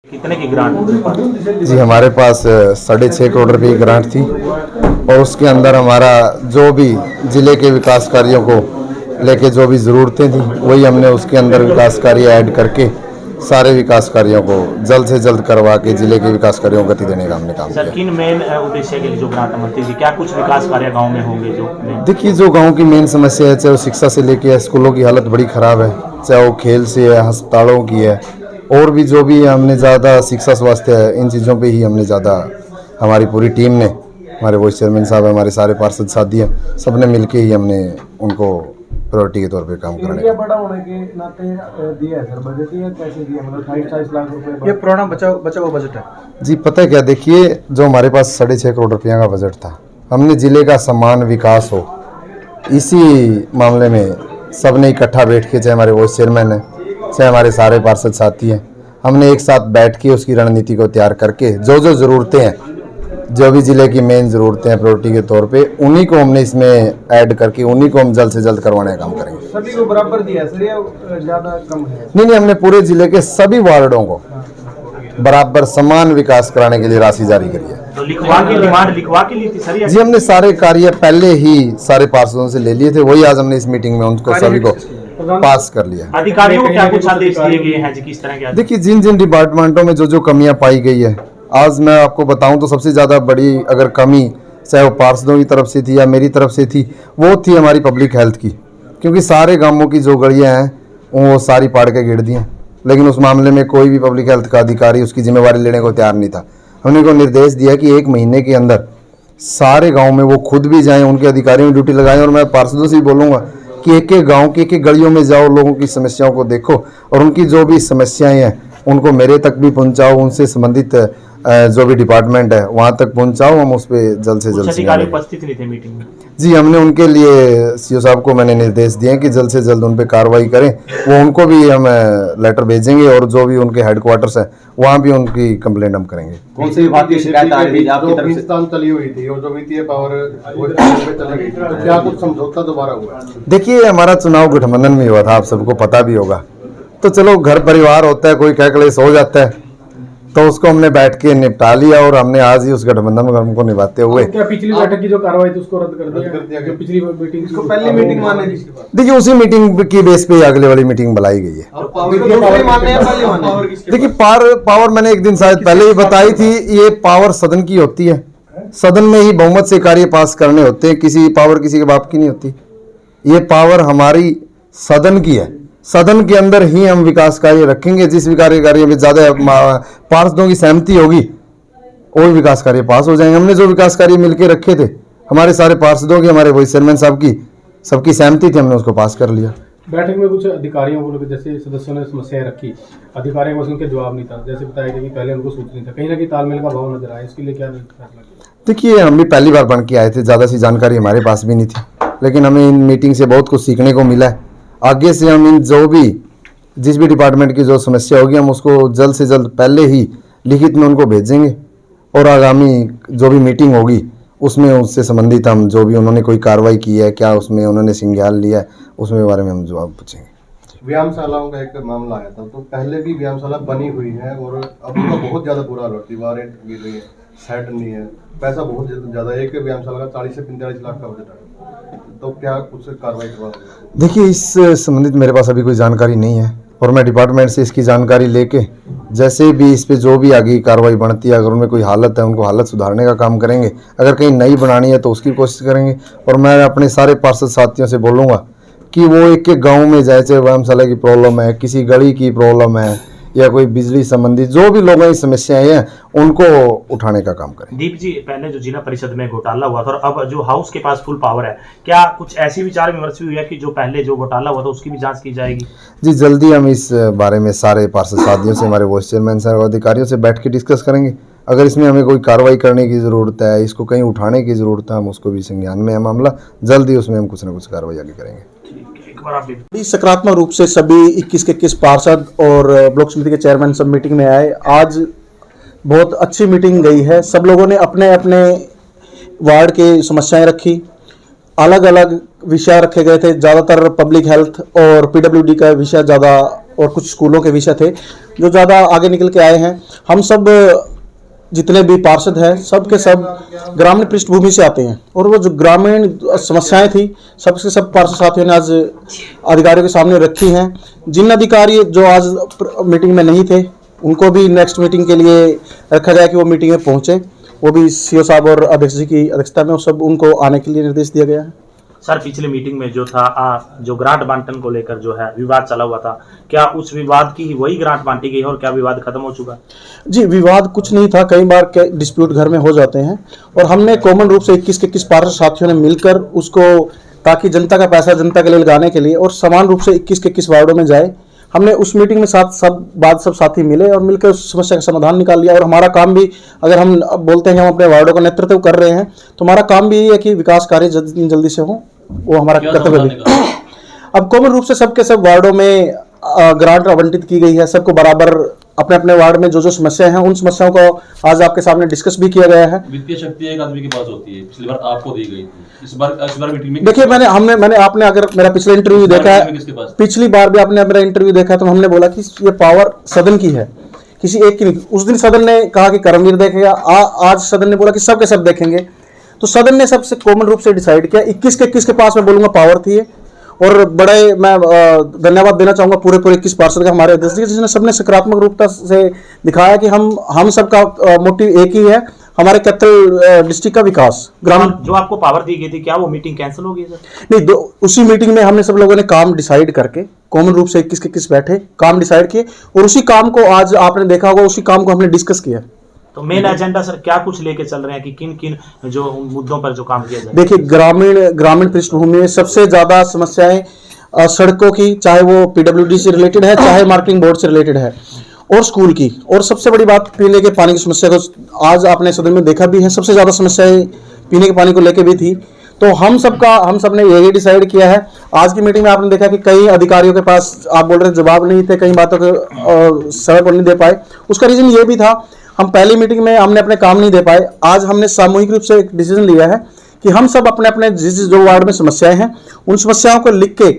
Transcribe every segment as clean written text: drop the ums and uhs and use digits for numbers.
कितने की ग्रांट? जी हमारे पास 6.5 करोड़ रुपये की ग्रांट थी और उसके अंदर हमारा जो भी ज़िले के विकास कार्यों को लेके जो भी ज़रूरतें थी वही हमने उसके अंदर विकास कार्य ऐड करके सारे विकास कार्यों को जल्द से जल्द करवा के ज़िले के विकास कार्यों को गति देने का हमने काम किया। सर किन मेन उद्देश्य के लिए जो ग्रांट मिलती थी, क्या कुछ विकास कार्य गांव में होंगे जो? देखिए जो गांव की मेन समस्या है, चाहे वो शिक्षा से लेके स्कूलों की हालत बड़ी ख़राब है, चाहे वो खेल से है, अस्पतालों की है, और भी जो भी हमने ज़्यादा शिक्षा स्वास्थ्य है, इन चीज़ों पे ही हमने ज़्यादा हमारी पूरी टीम ने, हमारे वाइस चेयरमैन साहब, हमारे सारे पार्षद साथी हैं, सब ने मिलके ही हमने उनको प्रायोरिटी के तौर पे काम कराने का। बड़ा होने के नाते दिया है सर, बजट या कैसे दिया, मतलब 28 लाख रुपए ये पुराना बचा हुआ बजट है जी। पता है क्या, देखिए जो हमारे पास 6.5 करोड़ रुपया का बजट था, हमने ज़िले का समान विकास हो, इसी मामले में सब ने इकट्ठा बैठ के, चाहे हमारे वाइस चेयरमैन है, चाहे हमारे सारे पार्षद साथी हैं, हमने एक साथ बैठ के उसकी रणनीति को तैयार करके जो जो ज़रूरतें हैं, जो भी ज़िले की मेन ज़रूरतें हैं प्रायोरिटी के तौर पे, उन्हीं को हमने इसमें ऐड करके उन्हीं को हम जल्द से जल्द करवाने का काम करेंगे। सभी को बराबर दिया सर या ज़्यादा कम है? नहीं, हमने पूरे ज़िले के सभी वार्डों को बराबर समान विकास कराने के लिए राशि जारी करी है। तो डिमांड लिखवा के ली थी सर? जी हमने सारे कार्य पहले ही सारे पार्षदों से ले लिए थे, वही आज हमने इस मीटिंग में उनको सभी को पास कर लिया। अधिकारियों को क्या कुछ आदेश दिए गए हैं जी, किस तरह के? देखिए जिन जिन डिपार्टमेंटों में जो जो कमियां पाई गई है, आज मैं आपको बताऊं तो सबसे ज़्यादा बड़ी अगर कमी चाहे वो पार्षदों की तरफ से थी या मेरी तरफ से थी, वो थी हमारी पब्लिक हेल्थ की, क्योंकि सारे गांवों की जो गलियां हैं वो सारी पाड़ के गिर दी हैं, लेकिन उस मामले में कोई भी पब्लिक हेल्थ का अधिकारी उसकी जिम्मेवारी लेने को तैयार नहीं था। हमने को निर्देश दिया कि 1 महीने के अंदर सारे गाँव में वो खुद भी जाएँ, उनके अधिकारियों की ड्यूटी लगाएँ, और मैं पार्षदों से भी बोलूँगा कि एक एक गाँव की एक एक गलियों में जाओ, लोगों की समस्याओं को देखो और उनकी जो भी समस्याएं हैं उनको मेरे तक भी पहुंचाओ, उनसे संबंधित जो भी डिपार्टमेंट है वहां तक पहुंचाओ, हम उस पर जल्द से जल्द। अधिकारी उपस्थित नहीं थे मीटिंग में? जी हमने उनके लिए सीओ साहब को मैंने निर्देश दिए कि जल्द से जल्द उन पर कार्रवाई करें, वो उनको भी हम लेटर भेजेंगे और जो भी उनके हेडक्वार्टर्स है वहाँ भी उनकी कंप्लेंट हम करेंगे। कौन सी विभाग की शिकायत आ रही थी आपकी तरफ से? चली हुई थी और जो वित्तीय पावर चल रही थी, तो क्या कुछ समझौता दोबारा हुआ? देखिए हमारा चुनाव गठबंधन में हुआ था, आप सबको पता भी होगा, तो चलो घर परिवार होता है, कोई कह क्लेश हो जाता है, तो उसको हमने बैठ के निपटा लिया और हमने आज ही उस गठबंधन में को निभाते हुए। क्या पिछली बैठक की जो कार्रवाई थी उसको रद्द कर दिया? जो पिछली मीटिंग इसको पहली मीटिंग माने? देखिए उसी मीटिंग की बेस पे अगले वाली मीटिंग बुलाई गई है। देखिए पावर मैंने एक दिन शायद पहले ही बताई थी, ये पावर सदन की होती है, सदन में ही बहुमत से कार्य पास करने होते हैं, किसी पावर किसी के बाप की नहीं होती। ये पावर हमारी सदन की है, सदन के अंदर ही हम विकास कार्य रखेंगे, जिस विकास कार्य में ज़्यादा पार्षदों की सहमति होगी वही विकास कार्य पास हो जाएंगे। हमने जो विकास कार्य मिलकर रखे थे हमारे सारे पार्षदों की, हमारे वाइस चेयरमैन साहब की सबकी सहमति थी, हमने उसको पास कर लिया। बैठक में कुछ अधिकारियों को जैसे सदस्यों ने समस्याएं रखी, अधिकारियों को उनके जवाब नहीं था, जैसे बताया गया कि पहले उनको सूचित नहीं था, कहीं ना कहीं तालमेल का भाव नजर आया, इसके लिए क्या फैसला किया? देखिए हम भी पहली बार बन के आए थे, ज़्यादा सी जानकारी हमारे पास भी नहीं थी, लेकिन हमें इन मीटिंग से बहुत कुछ सीखने को मिला है। आगे से हम इन जो भी जिस भी डिपार्टमेंट की जो समस्या होगी हम उसको जल्द से जल्द पहले ही लिखित में उनको भेजेंगे और आगामी जो भी मीटिंग होगी उसमें उससे संबंधित हम जो भी उन्होंने कोई कार्रवाई की है, क्या उसमें उन्होंने संज्ञान लिया है, उसमें बारे में हम जवाब पूछेंगे। व्यायामशालाओं का एक मामला आया था, तो पहले भी व्यायामशाला बनी हुई है और अब उनका बहुत ज़्यादा बुरा हाल, दीवारें गिर रही है, सेट नहीं है, पैसा बहुत ज़्यादा, एक व्यायामशाला का 40 से 45 लाख का बजट है, तो क्या कुछ कार्रवाई करवा? देखिए इस संबंधित मेरे पास अभी कोई जानकारी नहीं है और मैं डिपार्टमेंट से इसकी जानकारी लेके जैसे भी इस पे जो भी आगे कार्रवाई बनती है, अगर उनमें कोई हालत है उनको हालत सुधारने का काम करेंगे, अगर कहीं नई बनानी है तो उसकी कोशिश करेंगे। और मैं अपने सारे पार्षद साथियों से बोलूँगा कि वो एक एक गाँव में जाए, चाहे व्यायामशाला की प्रॉब्लम है, किसी गली की प्रॉब्लम है या कोई बिजली संबंधी जो भी लोगों की समस्याएं हैं उनको उठाने का काम करें। दीप जी, पहले जो जिला परिषद में घोटाला हुआ था और अब जो हाउस के पास फुल पावर है, क्या कुछ ऐसी विचार विमर्श हुई है कि जो पहले जो घोटाला हुआ था उसकी भी जांच की जाएगी? जी जल्दी हम इस बारे में सारे पार्षद साथियों से, हमारे वाइस चेयरमैन साहब अधिकारियों से बैठ के डिस्कस करेंगे। अगर इसमें हमें कोई कार्रवाई करने की ज़रूरत है, इसको कहीं उठाने की ज़रूरत है, हम उसको भी संज्ञान में है मामला, जल्दी उसमें हम कुछ ना कुछ कार्रवाई आगे करेंगे। सकारात्मक रूप से सभी 21 के 21 पार्षद और ब्लॉक समिति के चेयरमैन सब मीटिंग में आए। आज बहुत अच्छी मीटिंग गई है, सब लोगों ने अपने अपने वार्ड की समस्याएं रखी अलग अलग विषय रखे गए थे, ज़्यादातर पब्लिक हेल्थ और पीडब्ल्यूडी का विषय ज़्यादा और कुछ स्कूलों के विषय थे जो ज़्यादा आगे निकल के आए हैं। हम सब जितने भी पार्षद हैं सब के सब ग्रामीण पृष्ठभूमि से आते हैं और वो जो ग्रामीण समस्याएं थी सबसे सब पार्षद साथियों ने आज अधिकारियों के सामने रखी हैं। जिन अधिकारी जो आज मीटिंग में नहीं थे उनको भी नेक्स्ट मीटिंग के लिए रखा जाए कि वो मीटिंग में पहुंचे। वो भी सीओ साहब और अध्यक्ष जी की अध्यक्षता में वो सब उनको आने के लिए निर्देश दिया गया है। सर पिछली मीटिंग में जो था जो ग्रांट बांटन को लेकर जो है विवाद चला हुआ था, क्या उस विवाद की वही ग्रांट बांटी गई और क्या विवाद खत्म हो चुका? जी विवाद कुछ नहीं था, कई बार डिस्प्यूट घर में हो जाते हैं और हमने कॉमन रूप से 21 के 21 पार्षद साथियों ने मिलकर उसको ताकि जनता का पैसा जनता के लिए लगाने के लिए और समान रूप से 21 के 21 वार्डों में जाए, हमने उस मीटिंग में सब साथी मिले और मिलकर उस समस्या का समाधान निकाल लिया। और हमारा काम भी, अगर हम बोलते हैं हम अपने वार्डों का नेतृत्व कर रहे हैं तो हमारा काम भी यही है कि विकास कार्य जल्दी से हो, वो हमारा कर्तव्य भी। अब कॉमन रूप से सबके सब वार्डों में ग्रांट आवंटित की गई है, सबको बराबर अपने अपने वार्ड में जो जो समस्याएं हैं उन समस्याओं को आज आपके सामने डिस्कस भी किया गया है। वित्तीय शक्ति एक आदमी के पास होती है, पिछली बार आपको दी गई थी, इस बार मीटिंग में देखिए आपने अगर मेरा पिछला इंटरव्यू देखा है, पिछली बार भी आपने मेरा इंटरव्यू देखा है तो हमने बोला कि ये पावर सदन की है, किसी एक की नहीं। उस दिन सदन ने कहा कि कर्मवीर देखेगा, आज सदन ने बोला कि सब के सब देखेंगे। तो सदन ने सबसे कॉमन रूप से डिसाइड किया। 21 के 21 के पास मैं बोलूंगा पावर थी और बड़े मैं धन्यवाद देना चाहूंगा पूरे 21 पार्षद का, हमारे अध्यक्ष जी, जिसने सबने सकारात्मक रूपता से दिखाया कि हम सबका मोटिव एक ही है, हमारे कैपिटल डिस्ट्रिक्ट का विकास। ग्रामीण जो आपको पावर दी गई थी क्या वो मीटिंग कैंसिल हो गई सर? नहीं, उसी मीटिंग में हमने सब लोगों ने काम डिसाइड करके कॉमन रूप से 21 के 21 बैठे, काम डिसाइड किए और उसी काम को आज आपने देखा होगा, उसी काम को हमने डिस्कस किया। तो मेन एजेंडा सर क्या कुछ लेके चल रहे हैं कि किन किन जो मुद्दों पर जो काम किया जाए? देखिए ग्रामीण पृष्ठभूमि में सबसे ज्यादा समस्याएं सड़कों की, चाहे वो पीडब्ल्यूडी से रिलेटेड है, चाहे मार्केटिंग बोर्ड से रिलेटेड है, और स्कूल की, और सबसे बड़ी बात पीने के पानी की समस्या को आज आपने सदन में देखा भी है। सबसे ज्यादा समस्याएं पीने के पानी को लेकर भी थी। तो हम सब ने यही डिसाइड किया है। आज की मीटिंग में आपने देखा कि कई अधिकारियों के पास आप बोल रहे जवाब नहीं थे, कई बातों को समय पर नहीं दे पाए। उसका रीजन ये भी था, हम पहली मीटिंग में हमने अपने काम नहीं दे पाए। आज हमने सामूहिक रूप से एक डिसीजन लिया है कि हम सब अपने अपने जिस जो वार्ड में समस्याएं हैं उन समस्याओं को लिख के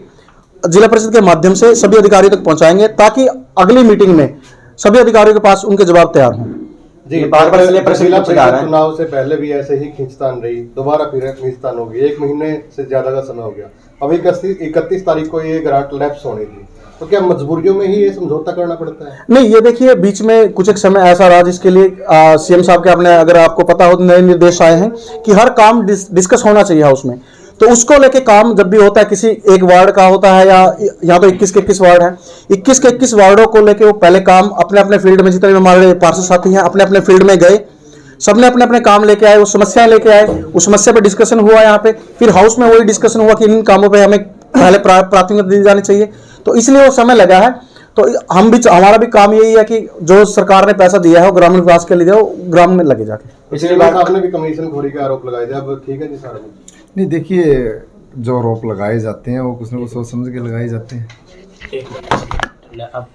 जिला परिषद के माध्यम से सभी अधिकारियों तक पहुंचाएंगे, ताकि अगली मीटिंग में सभी अधिकारियों के पास उनके जवाब तैयार हों। जी, जिला परिषद चुनाव से पहले भी ऐसे ही खींचतान रही, दोबारा फिर खींचतान हो गई, 1 महीने से ज्यादा का समय हो गया। अब 31 तारीख को ये ग्रांट लैप्स होनी थी, तो क्या मजबूरियों में ही ये समझौता करना पड़ता है? नहीं, ये देखिए बीच में कुछ एक समय ऐसा रहा जिसके लिए सीएम साहब के आपने अगर आपको पता हो नए निर्देश आए हैं कि हर काम डिस्कस होना चाहिए हाउस में। तो उसको लेके काम जब भी होता है, किसी एक वार्ड का होता है या यहाँ तो 21 के 21 वार्ड है, 21 के 21 वार्डों को लेके वो पहले काम अपने अपने फील्ड में, जितने हमारे पार्षद साथी हैं अपने अपने फील्ड में गए, सबने अपने अपने काम लेके आए, वो समस्याएं लेके आए, उस समस्या पर डिस्कशन हुआ यहाँ पे, फिर हाउस में वही डिस्कशन हुआ कि इन कामों पे हमें पहले प्राथमिकता दी जानी चाहिए। तो इसलिए वो समय लगा है। तो हमारा भी काम यही है कि जो सरकार ने पैसा दिया है वो ग्रामीण विकास के लिए वो ग्राम में लगे जाके। पिछली बार आपने भी कमीशन खोरी के आरोप लगाए थे, अब ठीक है जी सारा? नहीं, देखिए जो आरोप लगाए जाते हैं वो कुछ ना कुछ सोच समझ के लगाए जाते हैं। अब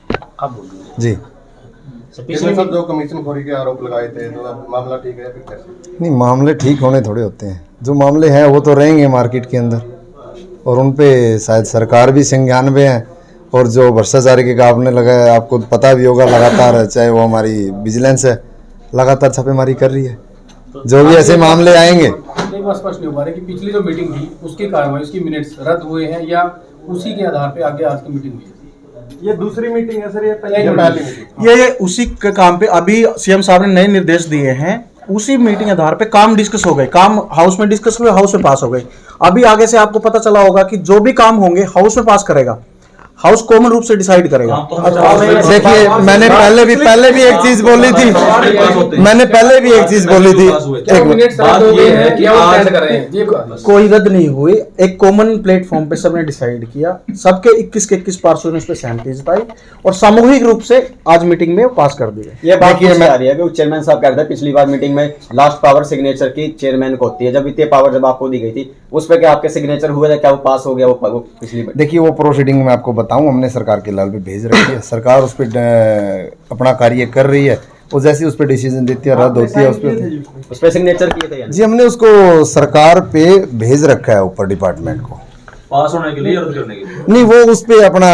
बोलिए जी, पिछले सब जो कमीशन खोरी के आरोप लगाए थे, तो अब मामला ठीक है फिर कैसे? नहीं, मामले ठीक होने थोड़े होते हैं, जो मामले हैं वो तो रहेंगे मार्केट के अंदर और उन पे शायद सरकार भी संज्ञान में है। और जो भ्रष्टाचारी के आपने लगाया, आपको पता भी होगा, लगातार चाहे वो हमारी विजिलेंस है लगातार छापेमारी कर रही है। जो भी ऐसे मामले आएंगे, नहीं बस स्पष्ट नहीं हो पा रहा कि पिछली जो मीटिंग थी उसकी कार्रवाई, उसकी मिनट्स रद्द हुए हैं या उसी के आधार पे आगे आज की मीटिंग हुई है? ये दूसरी मीटिंग है सर, ये पहली मीटिंग? ये उसी के काम पे अभी सीएम साहब ने नए निर्देश दिए हैं, उसी मीटिंग आधार पे काम डिस्कस हो गए, काम हाउस में डिस्कस हुए, हाउस में पास हो गए। अभी आगे से आपको पता चला होगा कि जो भी काम होंगे हाउस में पास करेगा, हाउस कॉमन रूप से डिसाइड करेगा। देखिए मैंने पहले भी एक चीज बोली थी, कोई रद्द नहीं हुई, एक कॉमन प्लेटफॉर्म पे सबने डिसाइड किया, सबके 21 के 21 पार्षदों ने इस पे सहमति जताई और सामूहिक रूप से आज मीटिंग में पास कर दिए। ये बात मैं आ रही है कि चेयरमैन साहब कह रहे थे पिछली बार मीटिंग में लास्ट पावर सिग्नेचर की चेयरमैन को होती है, जब वित्तीय पावर जब आपको दी गई थी उस पर क्या आपके सिग्नेचर हुए थे, क्या वो पास हो गया वो पिछली बार? देखिए वो प्रोसीडिंग में आपको बताऊं, हमने सरकार के लेवल पे भेज रखी है, सरकार उस पर अपना कार्य कर रही है, वो जैसी उस पर डिसीजन देती है, रद्द होती है उस पर सिग्नेचर किए थे यानी? जी हमने उसको सरकार पे भेज रखा है ऊपर डिपार्टमेंट को, पास होने के लिए रद्द करने के लिए। नहीं वो उस पे अपना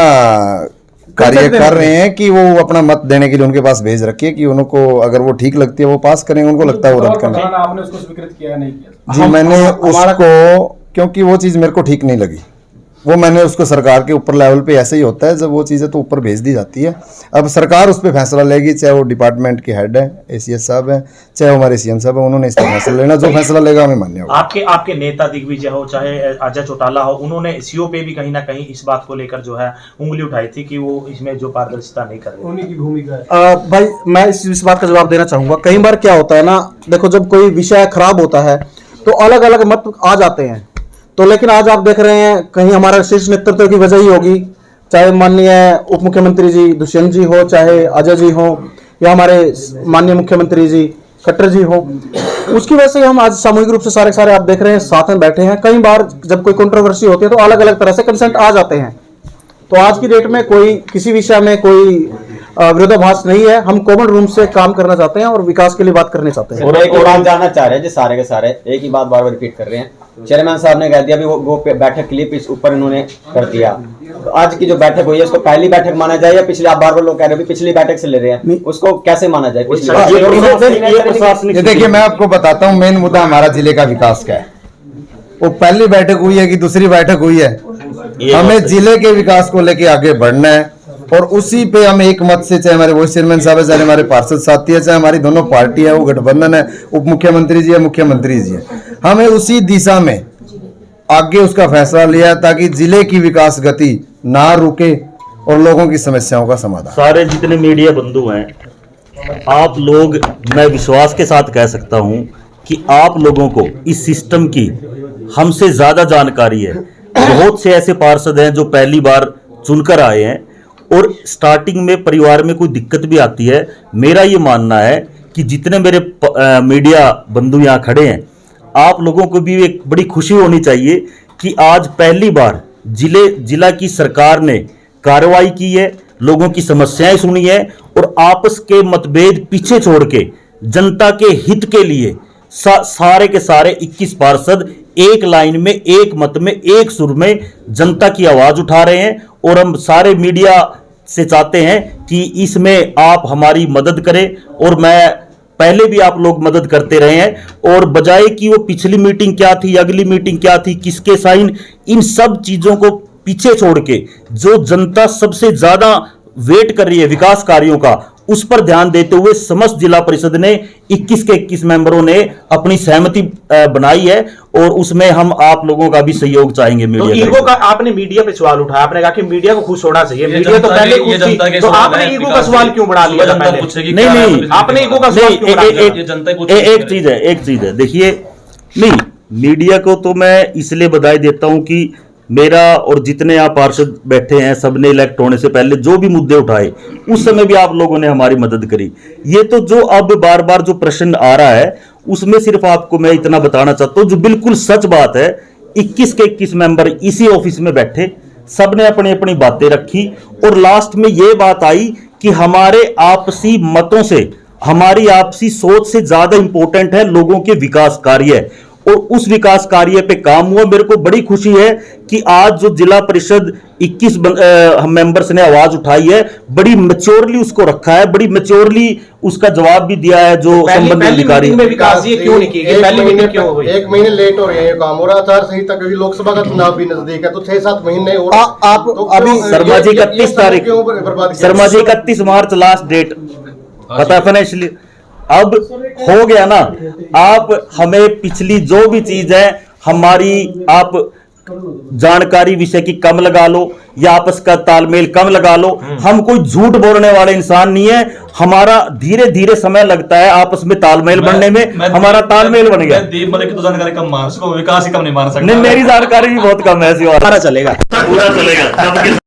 कार्य कर रहे हैं कि वो अपना मत देने के लिए उनके पास भेज रखी है कि उनको अगर वो ठीक लगती है वो पास करेंगे, उनको लगता है वो रद्द करना। आपने उसको स्वीकृत किया नहीं किया? जी मैंने उसको, क्योंकि वो चीज़ मेरे को ठीक नहीं लगी, वो मैंने उसको सरकार के ऊपर लेवल पे ऐसे ही होता है जब वो चीज़ें तो ऊपर भेज दी जाती है। अब सरकार उस पर फैसला लेगी, चाहे वो डिपार्टमेंट के हेड है ACS साहब है, चाहे हमारे CM साहब है, उन्होंने इस पर फैसला लेना, जो फैसला लेगा हमें मान्य होगा। आपके नेता दिग्विजय हो चाहे अजय चौटाला हो, उन्होंने CO पे भी कहीं ना कहीं इस बात को लेकर जो है उंगली उठाई थी कि वो इसमें जो पारदर्शिता नहीं कर रहे। उन्हीं की भूमिका है। भाई मैं इस बात का जवाब देना चाहूंगा। कई बार क्या होता है ना, देखो जब कोई विषय खराब होता है तो अलग अलग मत आ जाते हैं, तो लेकिन आज आप देख रहे हैं कहीं हमारा शीर्ष नेतृत्व की वजह ही होगी, चाहे माननीय उप मुख्यमंत्री जी दुष्यंत जी हो, चाहे अजय जी हो, या हमारे माननीय मुख्यमंत्री जी खट्टर जी हो, उसकी वजह से हम आज सामूहिक रूप से सारे आप देख रहे हैं साथ में बैठे हैं। कई बार जब कोई कंट्रोवर्सी होती है तो अलग अलग तरह से कंसेंट आ जाते हैं, तो आज की डेट में कोई किसी विषय में कोई विरोधाभास नहीं है। हम कॉमन रूम से काम करना चाहते हैं और विकास के लिए बात करनी चाहते हैं। और एक और बात जानना चाह रहे हैं जी, सारे के सारे एक ही बात बार बार रिपीट कर रहे हैं। चेयरमैन साहब ने कह दिया, वो बैठक क्लिप इस ऊपर इन्होंने कर दिया। तो आज की जो बैठक हुई है उसको पहली बैठक माना जाए या पिछले, आप बार बार लोग कह रहे हैं पिछली बैठक से ले रहे हैं, उसको कैसे माना जाए? ये देखिए मैं आपको बताता हूँ मेन मुद्दा हमारा जिले का विकास का है। वो पहली बैठक हुई है कि दूसरी बैठक हुई है, हमें जिले के विकास को लेके आगे बढ़ना है और उसी पे हम एक मत से, चाहे हमारे वाइस चेयरमैन साहब है, चाहे हमारे पार्षद साथी है, चाहे हमारी दोनों पार्टी है, वो गठबंधन है, उप मुख्यमंत्री जी है, मुख्यमंत्री जी है, हमें उसी दिशा में आगे उसका फैसला लिया ताकि जिले की विकास गति ना रुके और लोगों की समस्याओं का समाधान। सारे जितने मीडिया बंधु हैं, आप लोग, मैं विश्वास के साथ कह सकता हूं कि आप लोगों को इस सिस्टम की हमसे ज्यादा जानकारी है। बहुत से ऐसे पार्षद हैं जो पहली बार चुनकर आए हैं और स्टार्टिंग में परिवार में कोई दिक्कत भी आती है। मेरा ये मानना है कि जितने मेरे मीडिया बंधु यहाँ खड़े हैं, आप लोगों को भी एक बड़ी खुशी होनी चाहिए कि आज पहली बार जिला की सरकार ने कार्रवाई की है, लोगों की समस्याएं सुनी है और आपस के मतभेद पीछे छोड़ के जनता के हित के लिए सारे के सारे 21 पार्षद एक लाइन में, एक मत में, एक सुर में जनता की आवाज उठा रहे हैं। और हम सारे मीडिया से चाहते हैं कि इसमें आप हमारी मदद करें और मैं पहले भी आप लोग मदद करते रहे हैं। और बजाय कि वो पिछली मीटिंग क्या थी, अगली मीटिंग क्या थी, किसके साइन, इन सब चीजों को पीछे छोड़ के जो जनता सबसे ज्यादा वेट कर रही है विकास कार्यों का, उस पर ध्यान देते हुए समस्त जिला परिषद ने 21 के 21 मेंबरों ने अपनी सहमति बनाई है और उसमें हम आप लोगों का भी सहयोग चाहेंगे। तो मीडिया ईगो का आपने मीडिया पे सवाल उठाया, आपने कहा कि मीडिया को खुश होना चाहिए, मीडिया तो पहले खुश थी, तो आपने ईगो का सवाल क्यों बढ़ा दिया था पहले? नहीं, आपने ईगो का सवाल क्यों बढ़ा दिया? एक चीज है, देखिए, नहीं, मीडिया को तो मैं इसलिए बधाई देता हूं कि मेरा और जितने आप पार्षद बैठे हैं सबने इलेक्ट होने से पहले जो भी मुद्दे उठाए उस समय भी आप लोगों ने हमारी मदद करी। ये तो जो अब बार बार जो प्रश्न आ रहा है उसमें सिर्फ आपको मैं इतना बताना चाहता हूं, जो बिल्कुल सच बात है, 21 के 21 मेंबर इसी ऑफिस में बैठे, सबने अपनी अपनी बातें रखी और लास्ट में ये बात आई कि हमारे आपसी मतों से, हमारी आपसी सोच से ज्यादा इंपॉर्टेंट है लोगों के विकास कार्य और उस विकास कार्य पे काम हुआ। मेरे को बड़ी खुशी है कि आज जो जिला परिषद 21 मेंबर्स ने आवाज उठाई है, बड़ी मैच्योरली उसको रखा है, बड़ी मैच्योरली उसका जवाब भी दिया है जो संबंधित अधिकारी। विकास ये क्यों नहीं की गई? पहली मीटिंग क्यों हुई? 1 महीने लेट हो रहे हैं काम, और आचार संहिता क्योंकि लोकसभा का चुनाव भी नजदीक है, तो 6-7 महीने और आप अभी शर्मा जी 31 तारीख, शर्मा जी 31 मार्च लास्ट डेट पता है फाइनेंशियली। अब हो गया ना, आप हमें पिछली जो भी चीज है हमारी, आप जानकारी विषय की कम लगा लो या आपस का तालमेल कम लगा लो, हम कोई झूठ बोलने वाले इंसान नहीं है। हमारा धीरे धीरे समय लगता है आपस में तालमेल बनने में, हमारा तालमेल बन गया। दीप मलिक तो जानकारी कम मान सकता, विकास ही कम नहीं मान सकता। नहीं, मेरी जानकारी भी बहुत कम है, ऐसी बात। चलेगा पूरा चलेगा।